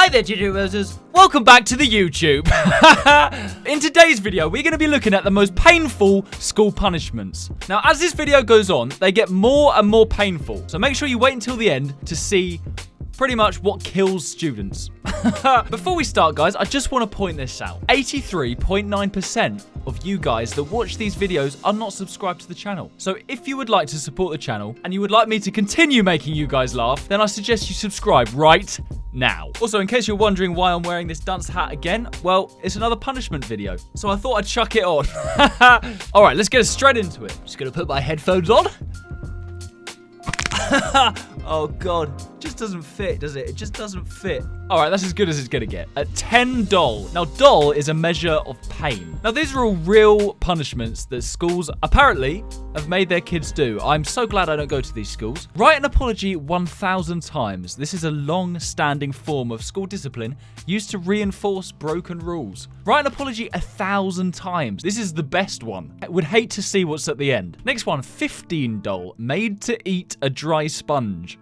Hi there, YouTubers. Welcome back to the YouTube. In today's video, we're going to be looking at the most painful school punishments. Now, as this video goes on, they get more and more painful. So make sure you wait until the end to see pretty much what kills students. Before we start, guys, I just want to point this out. 83.9% of you guys that watch these videos are not subscribed to the channel. So if you would like to support the channel and you would like me to continue making you guys laugh, then I suggest you subscribe right now. Also, in case you're wondering why I'm wearing this dunce hat again, well, it's another punishment video. So I thought I'd chuck it on. All right, let's get straight into it. Just gonna put my headphones on. Oh god, it just doesn't fit, does it? It just doesn't fit. All right, that's as good as it's gonna get. At 10 doll. Now, doll is a measure of pain. Now, these are all real punishments that schools apparently have made their kids do. I'm so glad I don't go to these schools. Write an apology 1,000 times. This is a long-standing form of school discipline used to reinforce broken rules. Write an apology 1,000 times. This is the best one. I would hate to see what's at the end. Next one, 15 doll. Made to eat a dry sponge.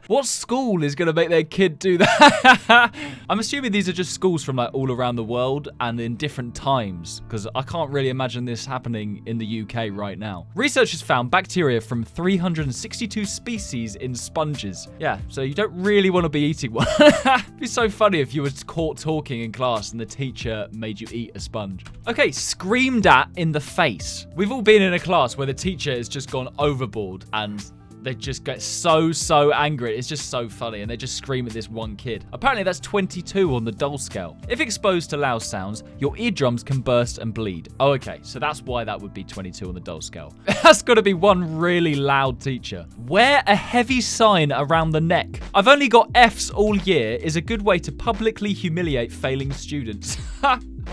What school is going to make their kid do that? I'm assuming these are just schools from like all around the world and in different times, because I can't really imagine this happening in the UK right now. Researchers found bacteria from 362 species in sponges. Yeah, so you don't really want to be eating one. It'd be so funny if you were caught talking in class and the teacher made you eat a sponge. Okay, screamed at in the face. We've all been in a class where the teacher has just gone overboard and they just get so angry. It's just so funny. And they just scream at this one kid. Apparently, that's 22 on the dull scale. If exposed to loud sounds, your eardrums can burst and bleed. Oh, okay. So that's why that would be 22 on the dull scale. That's got to be one really loud teacher. Wear a heavy sign around the neck. I've only got F's all year is a good way to publicly humiliate failing students.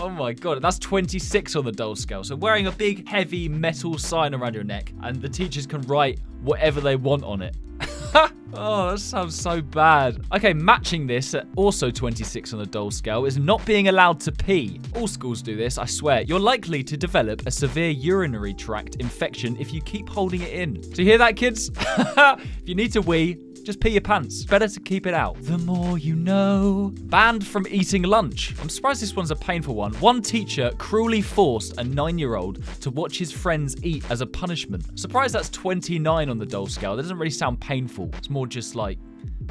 Oh my god, that's 26 on the dull scale. So wearing a big, heavy metal sign around your neck and the teachers can write whatever they want on it. Oh, that sounds so bad. Okay, matching this at also 26 on the dull scale is not being allowed to pee. All schools do this, I swear. You're likely to develop a severe urinary tract infection if you keep holding it in. So you hear that, kids? If you need to wee, just pee your pants. Better to keep it out. The more you know. Banned from eating lunch. I'm surprised this one's a painful one. One teacher cruelly forced a 9-year-old to watch his friends eat as a punishment. Surprised that's 29 on the dull scale. That doesn't really sound painful. It's more just like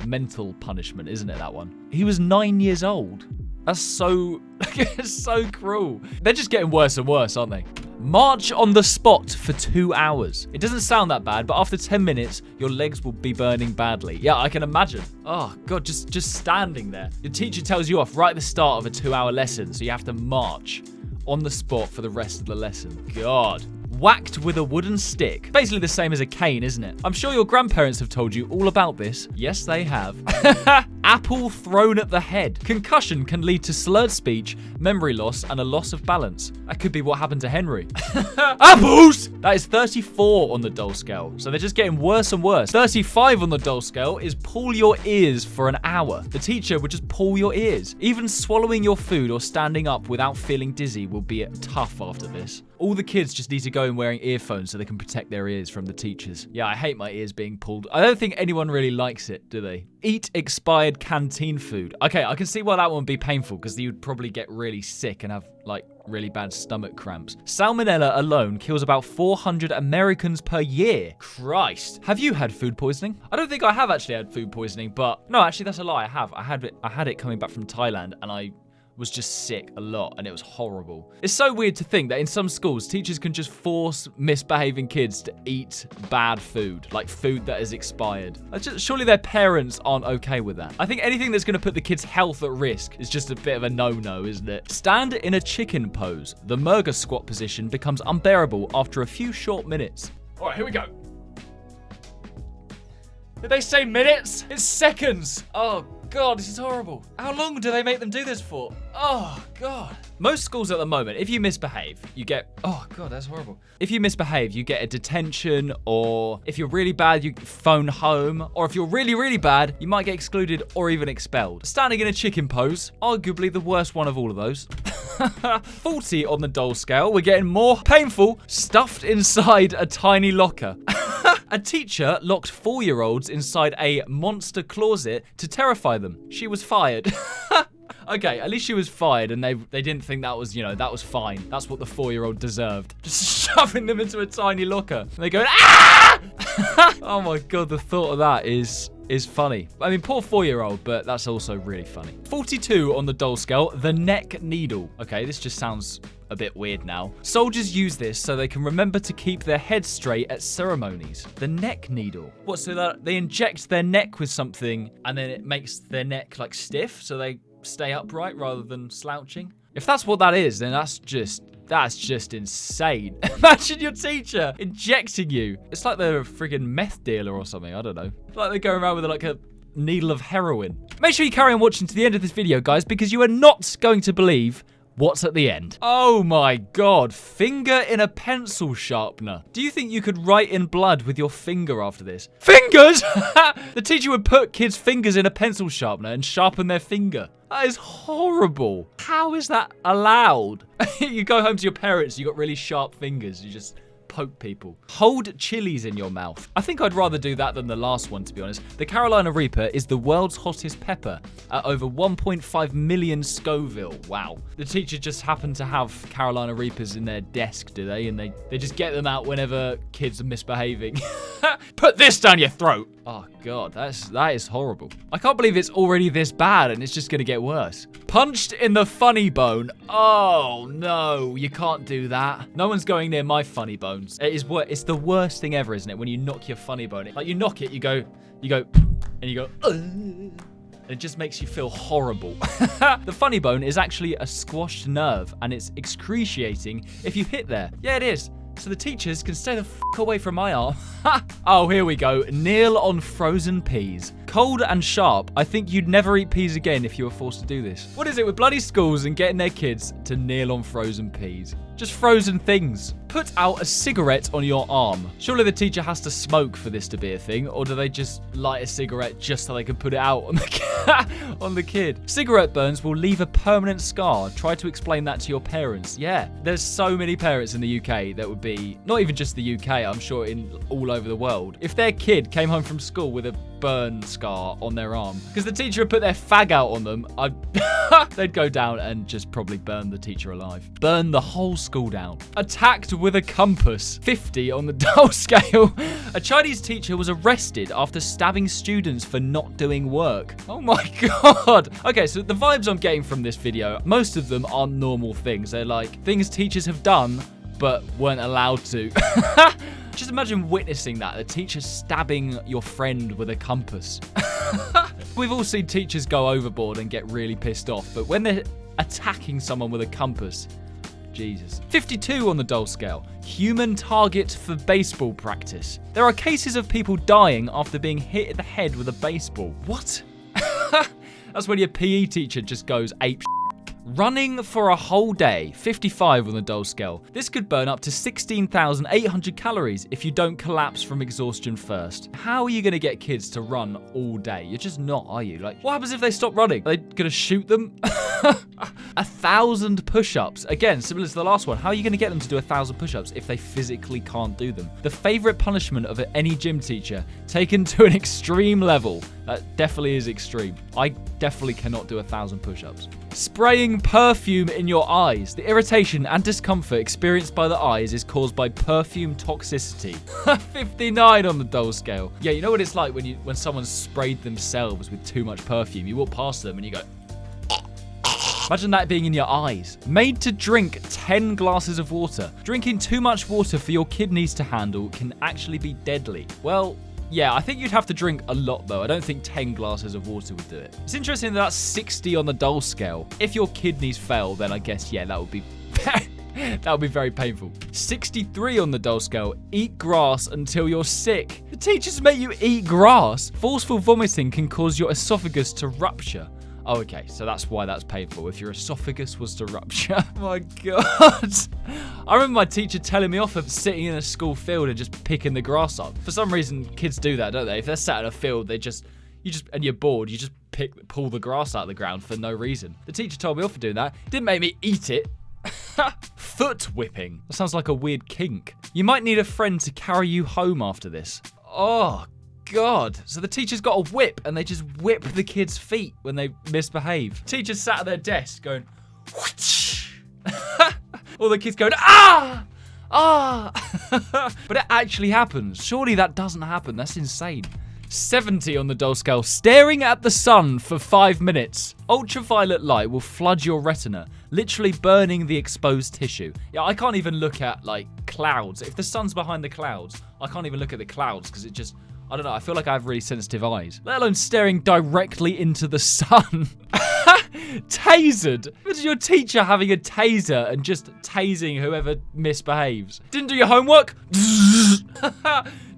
mental punishment, isn't it, that one? He was 9 years old. That's so, so cruel. They're just getting worse and worse, aren't they? March on the spot for 2 hours. It doesn't sound that bad, but after 10 minutes, your legs will be burning badly. Yeah, I can imagine. Oh, God, just standing there. Your teacher tells you off right at the start of a 2-hour lesson, so you have to march on the spot for the rest of the lesson. God. Whacked with a wooden stick. Basically the same as a cane, isn't it? I'm sure your grandparents have told you all about this. Yes, they have. Apple thrown at the head. Concussion can lead to slurred speech, memory loss, and a loss of balance. That could be what happened to Henry. Apples! That is 34 on the dull scale. So they're just getting worse and worse. 35 on the dull scale is pull your ears for an hour. The teacher would just pull your ears. Even swallowing your food or standing up without feeling dizzy will be tough after this. All the kids just need to go in wearing earphones so they can protect their ears from the teachers. Yeah, I hate my ears being pulled. I don't think anyone really likes it, do they? Eat expired canteen food. Okay, I can see why that one would be painful because you'd probably get really sick and have like really bad stomach cramps. Salmonella alone kills about 400 Americans per year. Christ. Have you had food poisoning? I don't think I have actually had food poisoning, but no, actually that's a lie. I have. I had it coming back from Thailand and I was just sick a lot and it was horrible. It's so weird to think that in some schools, teachers can just force misbehaving kids to eat bad food, like food that is expired. Surely their parents aren't okay with that. I think anything that's going to put the kids' health at risk is just a bit of a no-no, isn't it? Stand in a chicken pose. The Murga squat position becomes unbearable after a few short minutes. All right, here we go. Did they say minutes? It's seconds. Oh, God, this is horrible. How long do they make them do this for? Oh, God. Most schools at the moment, if you misbehave, you get... Oh, God, that's horrible. If you misbehave, you get a detention, or if you're really bad, you phone home, or if you're really, really bad, you might get excluded or even expelled. Standing in a chicken pose, arguably the worst one of all of those. 40 on the dull scale. We're getting more painful. Stuffed inside a tiny locker. A teacher locked 4-year-olds inside a monster closet to terrify them. She was fired. Okay, at least she was fired and they didn't think that was, that was fine. That's what the 4-year-old deserved. Just shoving them into a tiny locker. And they go, ah! Oh my God, the thought of that is funny. I mean, poor 4-year-old, but that's also really funny. 42 on the doll scale, the neck needle. Okay, this just sounds a bit weird now. Soldiers use this so they can remember to keep their heads straight at ceremonies. The neck needle. What, so that they inject their neck with something and then it makes their neck like stiff so they stay upright rather than slouching? If that's what that is, then that's just insane. Imagine your teacher injecting you. It's like they're a friggin' meth dealer or something. I don't know. It's like they're going around with like a needle of heroin. Make sure you carry on watching to the end of this video, guys, because you are not going to believe what's at the end. Oh my God, finger in a pencil sharpener. Do you think you could write in blood with your finger after this? Fingers? The teacher would put kids' fingers in a pencil sharpener and sharpen their finger. That is horrible. How is that allowed? You go home to your parents, you got really sharp fingers, you just poke people. Hold chilies in your mouth. I think I'd rather do that than the last one, to be honest. The Carolina Reaper is the world's hottest pepper at over 1.5 million Scoville. Wow. The teacher just happened to have Carolina Reapers in their desk, do they? And they just get them out whenever kids are misbehaving. Put this down your throat. Oh God, that is horrible. I can't believe it's already this bad and it's just gonna get worse. Punched in the funny bone. Oh no, you can't do that. No one's going near my funny bones. It's the worst thing ever, isn't it? When you knock your funny bone. Like you knock it, you go, and you go, and it just makes you feel horrible. The funny bone is actually a squashed nerve and it's excruciating if you hit there. Yeah, it is. So the teachers can stay the f*** away from my arm. Oh, here we go. Kneel on frozen peas. Cold and sharp. I think you'd never eat peas again if you were forced to do this. What is it with bloody schools and getting their kids to kneel on frozen peas? Just frozen things. Put out a cigarette on your arm. Surely the teacher has to smoke for this to be a thing, or do they just light a cigarette just so they can put it out on the kid? Cigarette burns will leave a permanent scar. Try to explain that to your parents. Yeah, there's so many parents in the UK that would be, not even just the UK, I'm sure in all over the world. If their kid came home from school with a burn scar on their arm, because the teacher would put their fag out on them, they'd go down and just probably burn the teacher alive. Burn the whole school down. Attacked with a compass. 50 on the doll scale. A Chinese teacher was arrested after stabbing students for not doing work. Oh my God. Okay, so the vibes I'm getting from this video, most of them aren't normal things. They're like things teachers have done but weren't allowed to. Just imagine witnessing that, the teacher stabbing your friend with a compass. We've all seen teachers go overboard and get really pissed off, but when they're attacking someone with a compass, Jesus. 52 on the doll scale. Human target for baseball practice. There are cases of people dying after being hit in the head with a baseball. What? That's when your PE teacher just goes ape. Running for a whole day, 55 on the doll scale. This could burn up to 16,800 calories if you don't collapse from exhaustion first. How are you going to get kids to run all day? You're just not, are you? Like, what happens if they stop running? Are they going to shoot them? 1,000 push-ups. Again, similar to the last one. How are you going to get them to do 1,000 push-ups if they physically can't do them? The favorite punishment of any gym teacher, taken to an extreme level. That definitely is extreme. I definitely cannot do 1,000 push-ups. Spraying perfume in your eyes. The irritation and discomfort experienced by the eyes is caused by perfume toxicity. 59 on the doll scale. Yeah, you know what it's like when someone's sprayed themselves with too much perfume. You walk past them and you go... Imagine that being in your eyes. Made to drink 10 glasses of water. Drinking too much water for your kidneys to handle can actually be deadly. Well... yeah, I think you'd have to drink a lot, though. I don't think 10 glasses of water would do it. It's interesting that that's 60 on the doll scale. If your kidneys fail, then I guess, yeah, that would be... that would be very painful. 63 on the doll scale. Eat grass until you're sick. The teachers make you eat grass. Forceful vomiting can cause your esophagus to rupture. Oh, okay, so that's why that's painful, if your esophagus was to rupture. Oh my God. I remember my teacher telling me off for sitting in a school field and just picking the grass up. For some reason, kids do that, don't they? If they're sat in a field, and you're bored, you just pull the grass out of the ground for no reason. The teacher told me off for doing that. Didn't make me eat it. Foot whipping. That sounds like a weird kink. You might need a friend to carry you home after this. Oh, God. So the teacher's got a whip and they just whip the kids' feet when they misbehave. Teacher's sat at their desk going, whoosh. All the kids going, ah! Ah! But it actually happens. Surely that doesn't happen. That's insane. 70 on the dull scale. Staring at the sun for 5 minutes. Ultraviolet light will flood your retina, literally burning the exposed tissue. Yeah, I can't even look at, like, clouds. If the sun's behind the clouds, I can't even look at the clouds because it just... I don't know, I feel like I have really sensitive eyes. Let alone staring directly into the sun. Tasered. Imagine your teacher having a taser and just tasing whoever misbehaves. Didn't do your homework?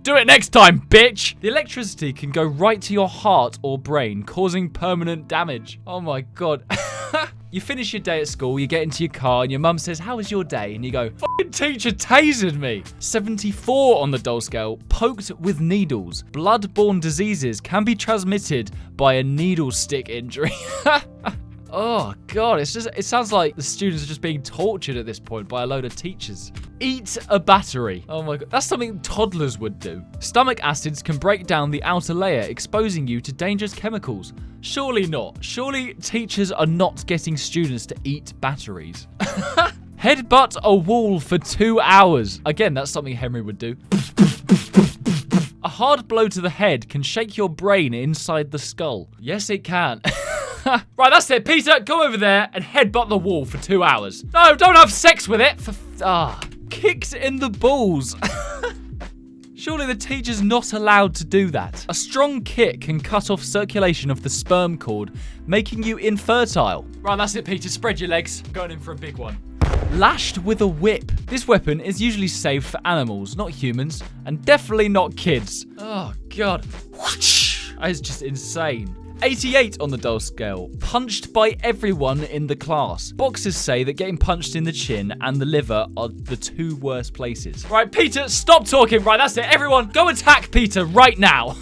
Do it next time, bitch! The electricity can go right to your heart or brain, causing permanent damage. Oh my God. You finish your day at school, you get into your car, and your mum says, how was your day? And you go, fucking teacher tasered me. 74 on the dull scale. Poked with needles. Blood-borne diseases can be transmitted by a needle stick injury. Oh, God, it sounds like the students are just being tortured at this point by a load of teachers. Eat a battery. Oh my God, that's something toddlers would do. Stomach acids can break down the outer layer, exposing you to dangerous chemicals. Surely not. Surely teachers are not getting students to eat batteries. Headbutt a wall for 2 hours. Again, that's something Henry would do. A hard blow to the head can shake your brain inside the skull. Yes, it can. Right, that's it. Peter, go over there and headbutt the wall for 2 hours. No, don't have sex with it. Kicks in the balls. Surely the teacher's not allowed to do that. A strong kick can cut off circulation of the sperm cord, making you infertile. Right, that's it, Peter. Spread your legs. Going in for a big one. Lashed with a whip. This weapon is usually saved for animals, not humans, and definitely not kids. Oh, God. That is just insane. 88 on the dull scale. Punched by everyone in the class. Boxers say that getting punched in the chin and the liver are the 2 worst places. Right, Peter, stop talking. Right, that's it. Everyone, go attack Peter right now.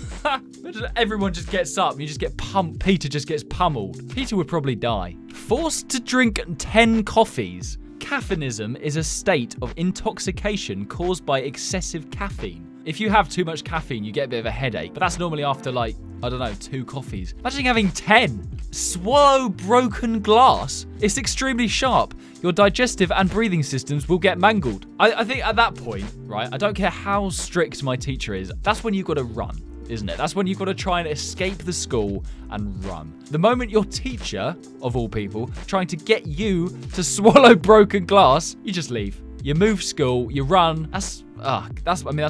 Everyone just gets up. You just get pumped. Peter just gets pummeled. Peter would probably die. Forced to drink 10 coffees. Caffeinism is a state of intoxication caused by excessive caffeine. If you have too much caffeine, you get a bit of a headache. But that's normally after, like, I don't know, 2 coffees. Imagine having 10. Swallow broken glass. It's extremely sharp. Your digestive and breathing systems will get mangled. I think at that point, right, I don't care how strict my teacher is, that's when you've got to run, isn't it? That's when you've got to try and escape the school and run. The moment your teacher, of all people, trying to get you to swallow broken glass, you just leave. You move school, you run. That's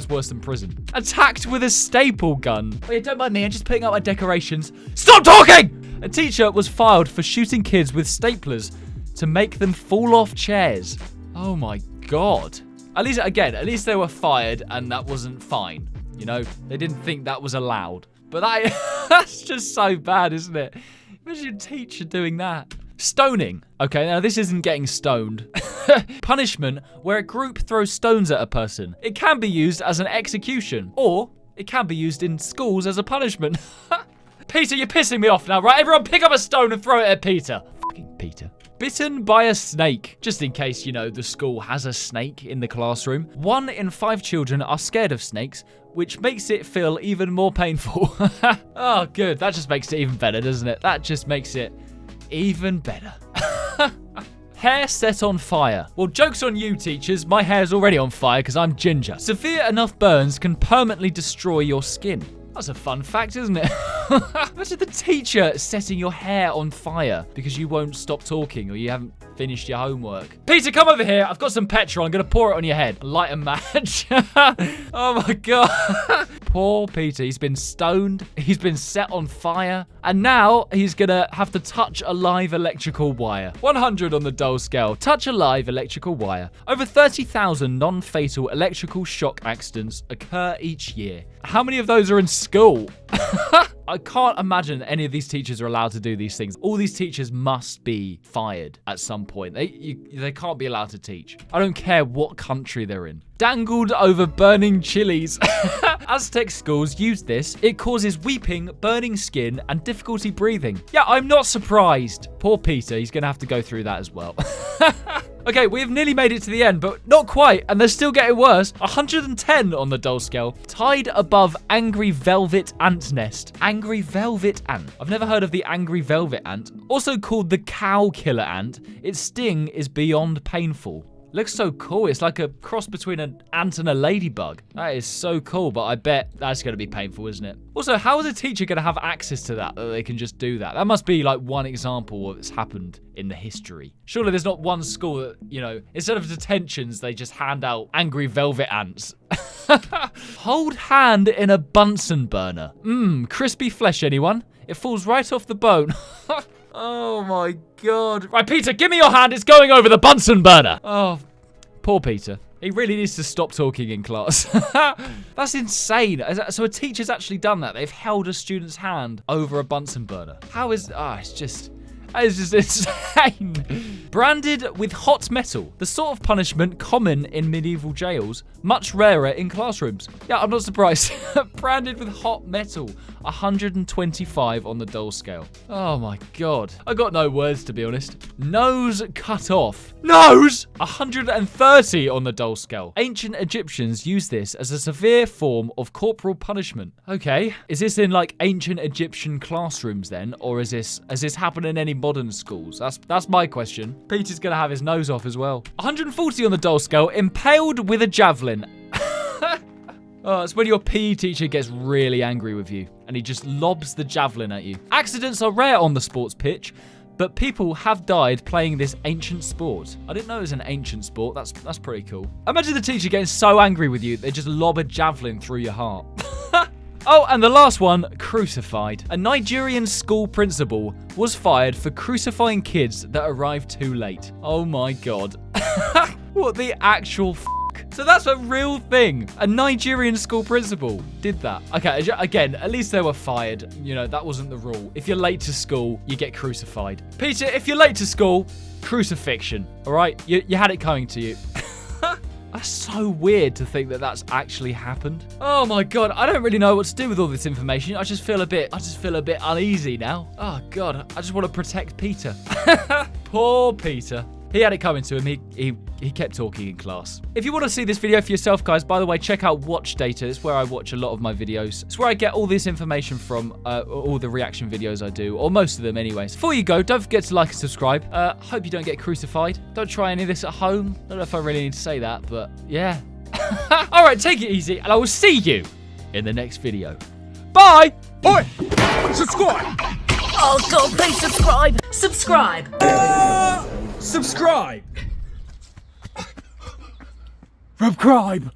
worse than prison. Attacked with a staple gun. Oh yeah, don't mind me, I'm just putting up my decorations. Stop talking! A teacher was fired for shooting kids with staplers to make them fall off chairs. Oh my God. At least they were fired and that wasn't fine. You know, they didn't think that was allowed. But that's just so bad, isn't it? Imagine your teacher doing that. Stoning. Okay, now this isn't getting stoned. Punishment where a group throws stones at a person. It can be used as an execution, or it can be used in schools as a punishment. Peter, you're pissing me off now, right? Everyone pick up a stone and throw it at Peter. Fucking Peter. Bitten by a snake. Just in case, you know, the school has a snake in the classroom. 1 in 5 children are scared of snakes, which makes it feel even more painful. Oh, good. That just makes it even better, doesn't it? That just makes it even better. Hair set on fire. Well, joke's on you, teachers. My hair's already on fire because I'm ginger. Severe enough burns can permanently destroy your skin. That's a fun fact, isn't it? Imagine the teacher setting your hair on fire because you won't stop talking or you haven't finished your homework. Peter, come over here. I've got some petrol. I'm going to pour it on your head. Light a match. Oh, my God. Poor Peter. He's been stoned. He's been set on fire. And now he's going to have to touch a live electrical wire. 100 on the dull scale. Touch a live electrical wire. Over 30,000 non-fatal electrical shock accidents occur each year. How many of those are in school? I can't imagine any of these teachers are allowed to do these things. All these teachers must be fired at some point. They can't be allowed to teach. I don't care what country they're in. Dangled over burning chilies. Aztec schools use this. It causes weeping, burning skin, and difficulty breathing. Yeah, I'm not surprised. Poor Peter, he's going to have to go through that as well. Okay, we have nearly made it to the end, but not quite, and they're still getting worse. 110 on the dull scale. Tied above angry velvet ant nest. Angry velvet ant. I've never heard of the angry velvet ant. Also called the cow killer ant. Its sting is beyond painful. Looks so cool. It's like a cross between an ant and a ladybug. That is so cool, but I bet that's going to be painful, isn't it? Also, how is a teacher going to have access to that they can just do that? That must be like one example of what's happened in the history. Surely there's not one school that, you know, instead of detentions, they just hand out angry velvet ants. Hold hand in a Bunsen burner. Crispy flesh, anyone? It falls right off the bone. Oh my god. Right, Peter, give me your hand. It's going over the Bunsen burner. Oh, poor Peter. He really needs to stop talking in class. That's insane. So a teacher's actually done that. They've held a student's hand over a Bunsen burner. How is... it's just insane. Branded with hot metal. The sort of punishment common in medieval jails, much rarer in classrooms. Yeah, I'm not surprised. Branded with hot metal. 125 on the dull scale. Oh my god. I got no words, to be honest. Nose cut off. Nose! 130 on the dull scale. Ancient Egyptians used this as a severe form of corporal punishment. Okay. Is this in like ancient Egyptian classrooms then? Or has this happened in any modern schools? That's my question. Peter's gonna have his nose off as well. 140 on the dull scale. Impaled with a javelin. Oh, it's when your PE teacher gets really angry with you and he just lobs the javelin at you. Accidents are rare on the sports pitch, but people have died playing this ancient sport. I didn't know it was an ancient sport. That's pretty cool. Imagine the teacher getting so angry with you, they just lob a javelin through your heart. Oh, and the last one, crucified. A Nigerian school principal was fired for crucifying kids that arrived too late. Oh my god. What the actual So that's a real thing. A Nigerian school principal did that. Okay, again, at least they were fired. You know, that wasn't the rule. If you're late to school, you get crucified. Peter, if you're late to school, crucifixion. All right? You had it coming to you. That's so weird to think that that's actually happened. Oh my god, I don't really know what to do with all this information. I just feel a bit uneasy now. Oh god, I just want to protect Peter. Poor Peter. He had it coming to him. He kept talking in class. If you want to see this video for yourself, guys, by the way, check out Watch Data. It's where I watch a lot of my videos. It's where I get all this information from, all the reaction videos I do, or most of them anyways. Before you go, don't forget to like and subscribe. Hope you don't get crucified. Don't try any of this at home. Don't know if I really need to say that, but yeah. All right, take it easy, and I will see you in the next video. Bye! Oi! Subscribe! Oh god, please subscribe! Subscribe! Subscribe! Subscribe!